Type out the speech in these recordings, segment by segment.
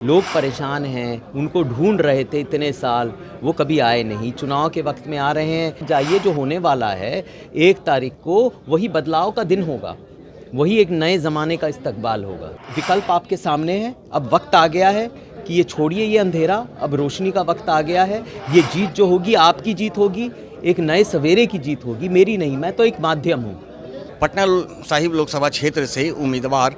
लोग परेशान हैं, उनको ढूंढ रहे थे इतने साल, वो कभी आए नहीं। चुनाव के वक्त में आ रहे हैं। जाइए, जो होने वाला है 1 तारीख को, वही बदलाव का दिन होगा, वही एक नए ज़माने का इस्तकबाल होगा। विकल्प आपके सामने है। अब वक्त आ गया है कि ये छोड़िए ये अंधेरा, अब रोशनी का वक्त आ गया है। ये जीत जो होगी आपकी जीत होगी, एक नए सवेरे की जीत होगी, मेरी नहीं। मैं तो एक माध्यम हूँ। पटना साहिब लोकसभा क्षेत्र से उम्मीदवार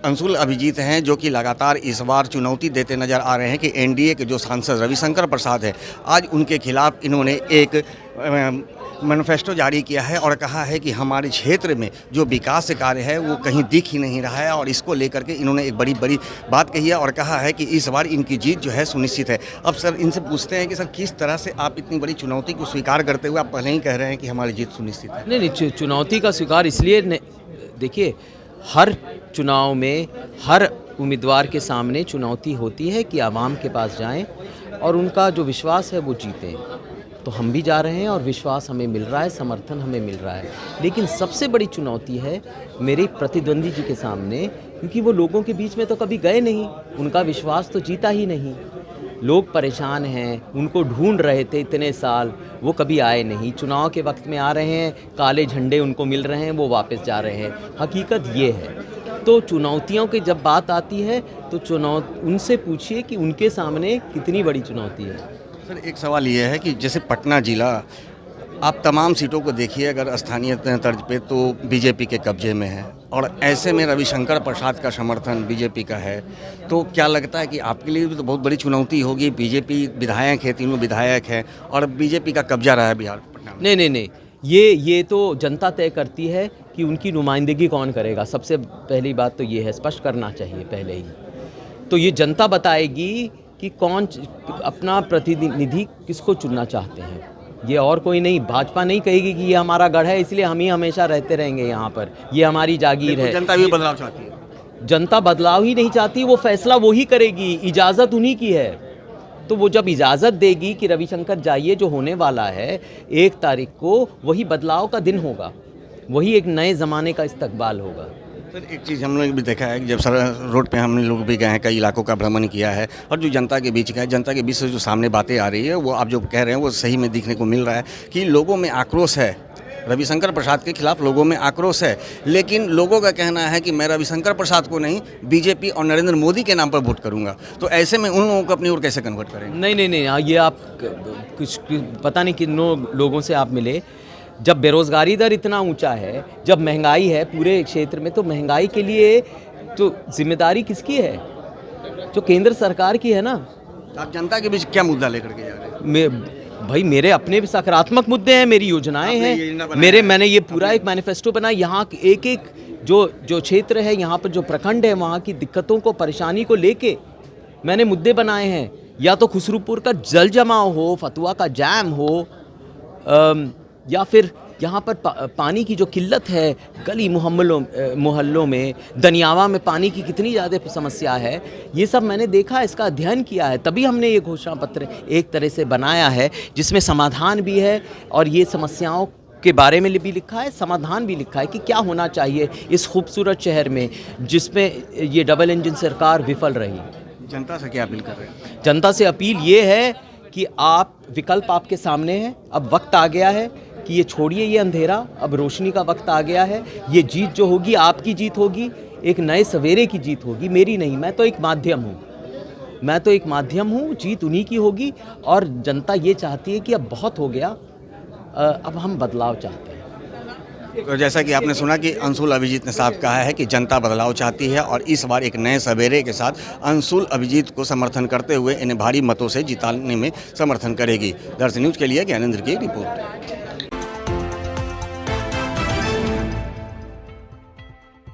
अंशुल अभिजीत हैं, जो कि लगातार इस बार चुनौती देते नजर आ रहे हैं कि एनडीए के जो सांसद रविशंकर प्रसाद हैं, आज उनके खिलाफ इन्होंने एक मैनिफेस्टो जारी किया है और कहा है कि हमारे क्षेत्र में जो विकास कार्य है वो कहीं दिख ही नहीं रहा है। और इसको लेकर के इन्होंने एक बड़ी बात कही है और कहा है कि इस बार इनकी जीत जो है सुनिश्चित है। अब सर इनसे पूछते हैं कि सर किस तरह से आप इतनी बड़ी चुनौती को स्वीकार करते हुए आप पहले ही कह रहे हैं कि हमारी जीत सुनिश्चित है? नहीं, चुनौती का स्वीकार इसलिए देखिए, हर चुनाव में हर उम्मीदवार के सामने चुनौती होती है कि आवाम के पास जाएं और उनका जो विश्वास है वो जीतें। तो हम भी जा रहे हैं और विश्वास हमें मिल रहा है, समर्थन हमें मिल रहा है। लेकिन सबसे बड़ी चुनौती है मेरे प्रतिद्वंदी जी के सामने, क्योंकि वो लोगों के बीच में तो कभी गए नहीं, उनका विश्वास तो जीता ही नहीं। लोग परेशान हैं, उनको ढूंढ रहे थे इतने साल, वो कभी आए नहीं। चुनाव के वक्त में आ रहे हैं, काले झंडे उनको मिल रहे हैं, वो वापस जा रहे हैं। हकीकत ये है। तो चुनौतियों की जब बात आती है तो उनसे पूछिए कि उनके सामने कितनी बड़ी चुनौती है। सर एक सवाल ये है कि जैसे पटना जिला आप तमाम सीटों को देखिए, अगर स्थानीय तर्ज पे तो बीजेपी के कब्जे में है और ऐसे में रविशंकर प्रसाद का समर्थन बीजेपी का है, तो क्या लगता है कि आपके लिए भी तो बहुत बड़ी चुनौती होगी? बीजेपी विधायक है, तीनों विधायक हैं और बीजेपी का कब्जा रहा है बिहार पटना में। नहीं, ये तो जनता तय करती है कि उनकी नुमाइंदगी कौन करेगा। सबसे पहली बात तो ये है, स्पष्ट करना चाहिए पहले ही। तो ये जनता बताएगी कि कौन अपना प्रतिनिधि किसको चुनना चाहते हैं। ये और कोई नहीं, भाजपा नहीं कहेगी कि ये हमारा गढ़ है इसलिए हम ही हमेशा रहते रहेंगे यहाँ पर, ये हमारी जागीर है। जनता भी बदलाव चाहती है। जनता बदलाव ही नहीं चाहती, वो फैसला वो ही करेगी, इजाज़त उन्हीं की है। तो वो जब इजाज़त देगी कि रविशंकर जाइए, जो होने वाला है 1 तारीख को, वही बदलाव का दिन होगा, वही एक नए ज़माने का इस्तकबाल होगा। सर एक चीज़ हम लोग भी देखा है कि जब सर रोड पे हम लोग भी गए हैं, कई इलाकों का भ्रमण किया है और जो जनता के बीच का है, जनता के बीच से जो सामने बातें आ रही है वो आप जो कह रहे हैं वो सही में दिखने को मिल रहा है कि लोगों में आक्रोश है। रविशंकर प्रसाद के खिलाफ लोगों में आक्रोश है, लेकिन लोगों का कहना है कि मैं रविशंकर प्रसाद को नहीं, बीजेपी और नरेंद्र मोदी के नाम पर वोट करूंगा। तो ऐसे में उन लोगों को अपनी ओर कैसे कन्वर्ट करेंगे? नहीं, ये आप कुछ पता नहीं किन लोगों से आप मिले। जब बेरोज़गारी दर इतना ऊंचा है, जब महंगाई है पूरे क्षेत्र में, तो महंगाई के लिए तो जिम्मेदारी किसकी है? जो केंद्र सरकार की है ना। आप जनता के बीच क्या मुद्दा लेकर के जा रहे हैं? भाई मेरे अपने भी सकारात्मक मुद्दे हैं, मेरी योजनाएं हैं, मैंने ये पूरा एक मैनिफेस्टो बनाया। यहाँ एक जो क्षेत्र है, यहाँ पर जो प्रखंड है, वहाँ की दिक्कतों को, परेशानी को लेके मैंने मुद्दे बनाए हैं। या तो खुसरूपुर का जल जमाव हो, फतुआ का जैम हो, या फिर यहाँ पर पानी की जो किल्लत है गली मोहल्लों में, दनियावा में पानी की कितनी ज़्यादा समस्या है, ये सब मैंने देखा, इसका अध्ययन किया है। तभी हमने ये घोषणा पत्र एक तरह से बनाया है जिसमें समाधान भी है और ये समस्याओं के बारे में भी लिखा है, समाधान भी लिखा है कि क्या होना चाहिए इस खूबसूरत शहर में जिसमें ये डबल इंजन सरकार विफल रही। जनता से क्या अपील कर रहे हैं? जनता से अपील ये है कि विकल्प आपके सामने है। अब वक्त आ गया है कि ये छोड़िए ये अंधेरा, अब रोशनी का वक्त आ गया है। ये जीत जो होगी आपकी जीत होगी, एक नए सवेरे की जीत होगी, मेरी नहीं। मैं तो एक माध्यम हूँ, जीत उन्हीं की होगी। और जनता ये चाहती है कि अब बहुत हो गया, अब हम बदलाव चाहते हैं। तो जैसा कि आपने सुना कि अंशुल अभिजीत ने साफ कहा है कि जनता बदलाव चाहती है और इस बार एक नए सवेरे के साथ अंशुल अभिजीत को समर्थन करते हुए इन्हें भारी मतों से जिताने में समर्थन करेगी। दर्शन न्यूज़ के लिए ज्ञानेंद्र की रिपोर्ट।